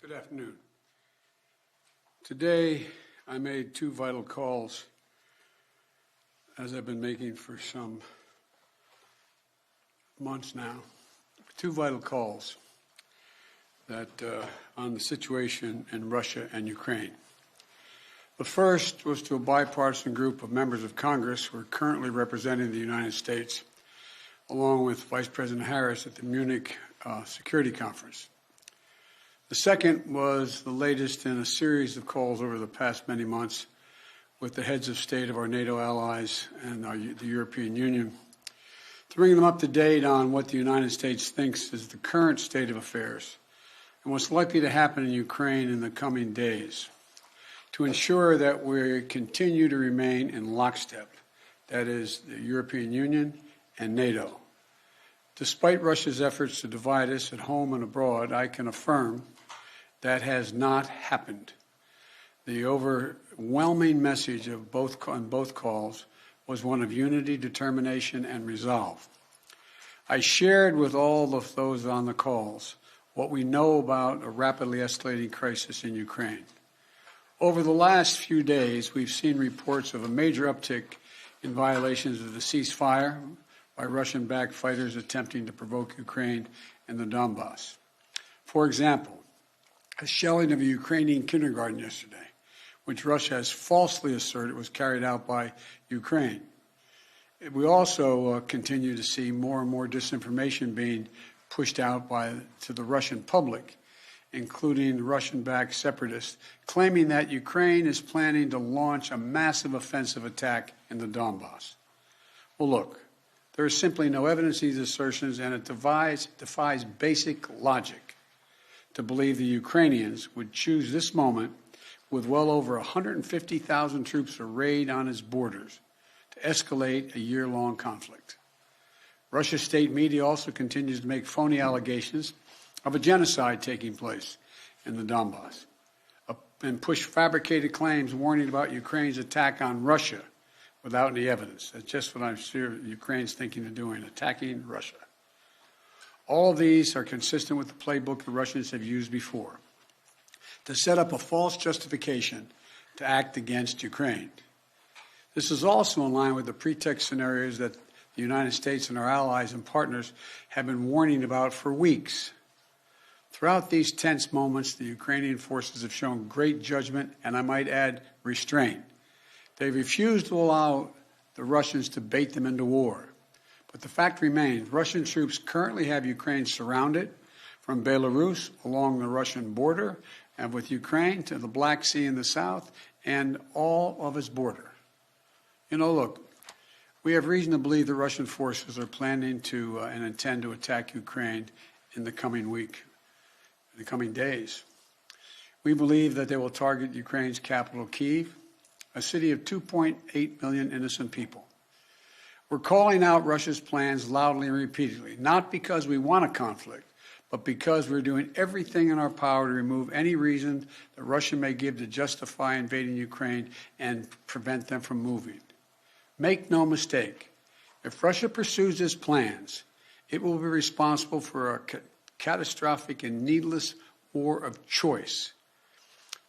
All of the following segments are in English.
Good afternoon. Today, I made two vital calls, as I've been making for some months now. Two vital calls that on the situation in Russia and Ukraine. The first was to a bipartisan group of members of Congress who are currently representing the United States, along with Vice President Harris at the Munich Security Conference. The second was the latest in a series of calls over the past many months with the heads of state of our NATO allies and the European Union, to bring them up to date on what the United States thinks is the current state of affairs and what's likely to happen in Ukraine in the coming days, to ensure that we continue to remain in lockstep, that is, the European Union and NATO. Despite Russia's efforts to divide us at home and abroad, I can affirm that has not happened. The overwhelming message of on both calls was one of unity, determination, and resolve. I shared with all of those on the calls what we know about a rapidly escalating crisis in Ukraine. Over the last few days, we've seen reports of a major uptick in violations of the ceasefire by Russian-backed fighters attempting to provoke Ukraine and the Donbass. For example, a shelling of a Ukrainian kindergarten yesterday, which Russia has falsely asserted was carried out by Ukraine. We also continue to see more and more disinformation being pushed out to the Russian public, including Russian-backed separatists, claiming that Ukraine is planning to launch a massive offensive attack in the Donbass. Well, look, there is simply no evidence of these assertions, and it defies basic logic to believe the Ukrainians would choose this moment, with well over 150,000 troops arrayed on its borders, to escalate a year-long conflict. Russia's state media also continues to make phony allegations of a genocide taking place in the Donbass and push fabricated claims warning about Ukraine's attack on Russia without any evidence. That's just what I'm sure Ukraine's thinking of doing, attacking Russia. All of these are consistent with the playbook the Russians have used before, to set up a false justification to act against Ukraine. This is also in line with the pretext scenarios that the United States and our allies and partners have been warning about for weeks. Throughout these tense moments, the Ukrainian forces have shown great judgment and, I might add, restraint. They refused to allow the Russians to bait them into war. But the fact remains, Russian troops currently have Ukraine surrounded from Belarus along the Russian border and with Ukraine to the Black Sea in the south and all of its border. You know, look, we have reason to believe the Russian forces are planning to and intend to attack Ukraine in the coming week, in the coming days. We believe that they will target Ukraine's capital, Kyiv, a city of 2.8 million innocent people. We're calling out Russia's plans loudly and repeatedly, not because we want a conflict, but because we're doing everything in our power to remove any reason that Russia may give to justify invading Ukraine and prevent them from moving. Make no mistake, if Russia pursues its plans, it will be responsible for a catastrophic and needless war of choice.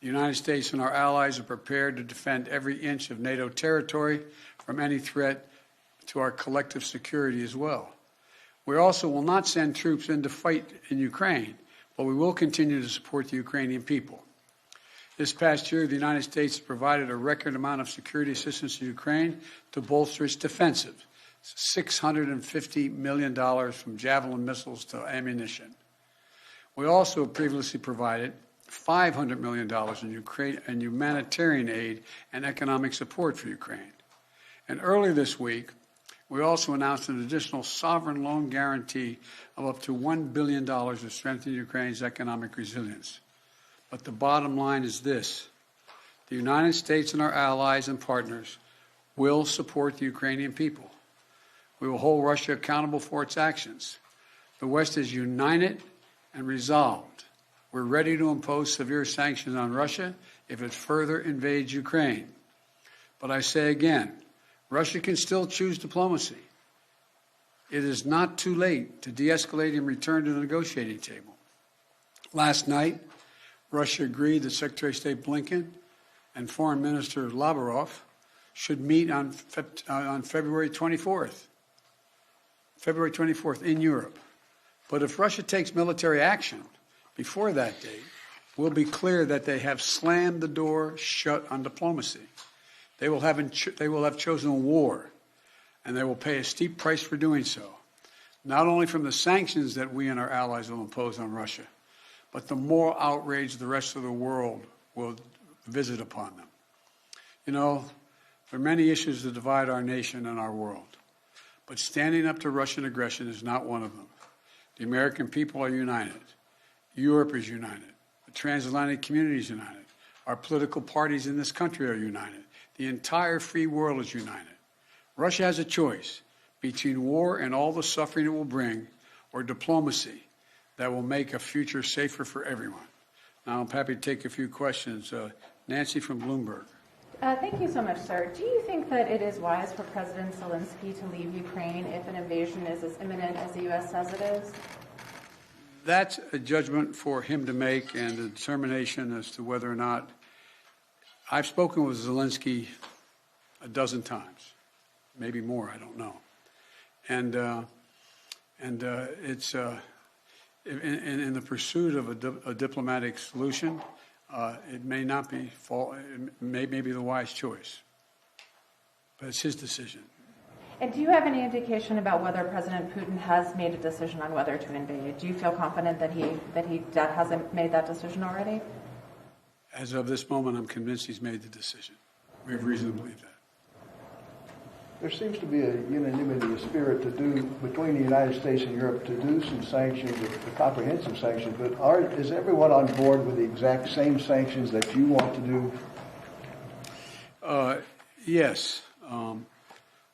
The United States and our allies are prepared to defend every inch of NATO territory from any threat to our collective security as well. We also will not send troops in to fight in Ukraine, but we will continue to support the Ukrainian people. This past year, the United States provided a record amount of security assistance to Ukraine to bolster its defensive, $650 million from Javelin missiles to ammunition. We also previously provided $500 million in humanitarian aid and economic support for Ukraine. And earlier this week, we also announced an additional sovereign loan guarantee of up to $1 billion to strengthen Ukraine's economic resilience. But the bottom line is this: the United States and our allies and partners will support the Ukrainian people. We will hold Russia accountable for its actions. The West is united and resolved. We're ready to impose severe sanctions on Russia if it further invades Ukraine. But I say again, Russia can still choose diplomacy. It is not too late to de-escalate and return to the negotiating table. Last night, Russia agreed that Secretary of State Blinken and Foreign Minister Lavrov should meet on February 24th. February 24th in Europe. But if Russia takes military action before that date, we'll be clear that they have slammed the door shut on diplomacy. They will have chosen war, and they will pay a steep price for doing so, not only from the sanctions that we and our allies will impose on Russia, but the moral outrage the rest of the world will visit upon them. You know, there are many issues that divide our nation and our world, but standing up to Russian aggression is not one of them. The American people are united. Europe is united. The transatlantic community is united. Our political parties in this country are united. The entire free world is united. Russia has a choice between war and all the suffering it will bring, or diplomacy that will make a future safer for everyone. Now, I'm happy to take a few questions. Nancy from Bloomberg. Thank you so much, sir. Do you think that it is wise for President Zelensky to leave Ukraine if an invasion is as imminent as the U.S. says it is? That's a judgment for him to make, and a determination as to whether or not. I've spoken with Zelensky a dozen times, maybe more, I don't know. And it's in the pursuit of a diplomatic solution, it may not be it may be the wise choice, but it's his decision. And do you have any indication about whether President Putin has made a decision on whether to invade? Do you feel confident that he hasn't made that decision already? As of this moment, I'm convinced he's made the decision. We have reason to believe that. There seems to be a unanimity, a spirit to do between the United States and Europe to do some sanctions, a comprehensive sanctions. But is everyone on board with the exact same sanctions that you want to do? Yes.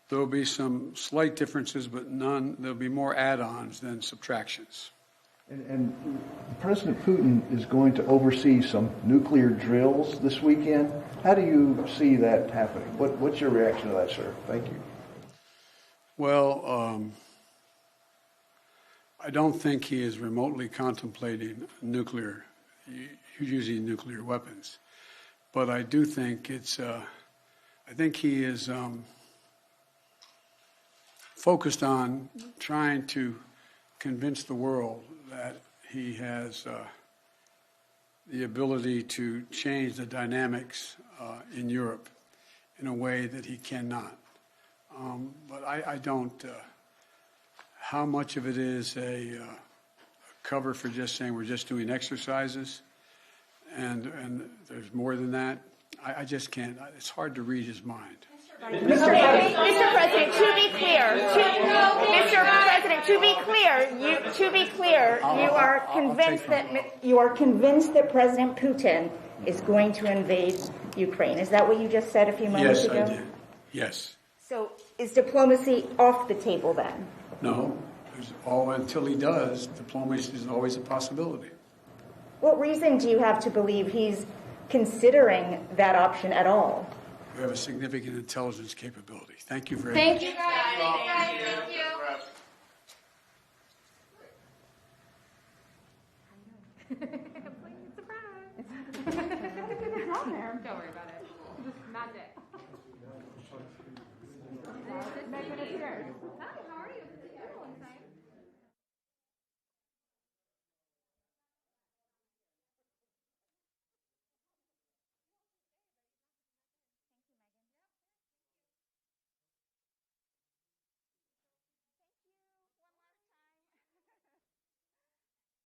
There will be some slight differences, but none. There'll be more add-ons than subtractions. And President Putin is going to oversee some nuclear drills this weekend. How do you see that happening? What's your reaction to that, sir? Thank you. Well, I don't think he is remotely contemplating using nuclear weapons. But I do think I think he is focused on trying to convince the world that he has the ability to change the dynamics in Europe in a way that he cannot. But I don't. How much of it is a cover for just saying we're just doing exercises, and there's more than that? I just can't. It's hard to read his mind. Mr. President, to be clear, you are convinced that President Putin is going to invade Ukraine. Is that what you just said a few moments ago? Yes, I did. Yes. So is diplomacy off the table then? No. Until he does, diplomacy is always a possibility. What reason do you have to believe he's considering that option at all? We have a significant intelligence capability. Thank you very much. Thank you, guys. Thank you. It's on there. Don't worry about it. Just magic. Megan is here.